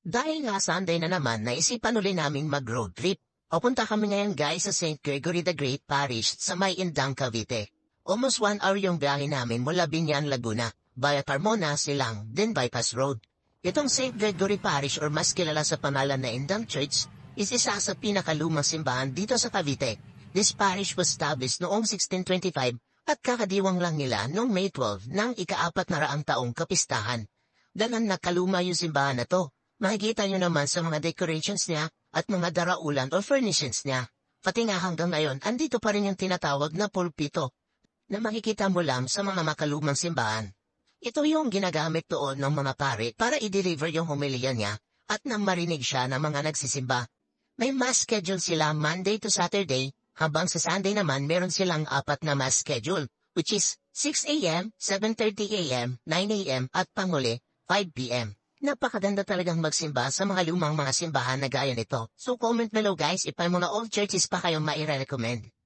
Dahil nga Sunday na naman, naisipan uli naming mag-road trip. Papunta kami ngayon guys sa St. Gregory the Great Parish sa May Indang, Cavite. Almost 1 hour yung biyahe namin mula Binyan, Laguna, via Carmona, Silang, then Bypass Road. Itong St. Gregory Parish or mas kilala sa pangalan na Indang Church is isa sa pinakalumang simbahan dito sa Cavite. This parish was established noong 1625 at kakadiwang lang nila noong May 12 ng ika-400 taong kapistahan. Dalang nakaluma yung simbahan na to. Makikita nyo naman sa mga decorations niya at mga daraulan o furnishings niya. Pati nga hanggang ngayon, andito pa rin yung tinatawag na pulpito na makikita mo lang sa mga makalumang simbahan. Ito yung ginagamit doon ng mga pare para i-deliver yung homilya niya at nang marinig siya ng mga nagsisimba. May mass schedule sila Monday to Saturday, habang sa Sunday naman meron silang 4 na mass schedule, which is 6 a.m., 7:30 a.m., 9 a.m. at panghuli, 5 p.m. Napakaganda talagang magsimba sa mga lumang mga simbahan na gaya nito. So comment below guys if may mga old churches pa kayong maire-recommend.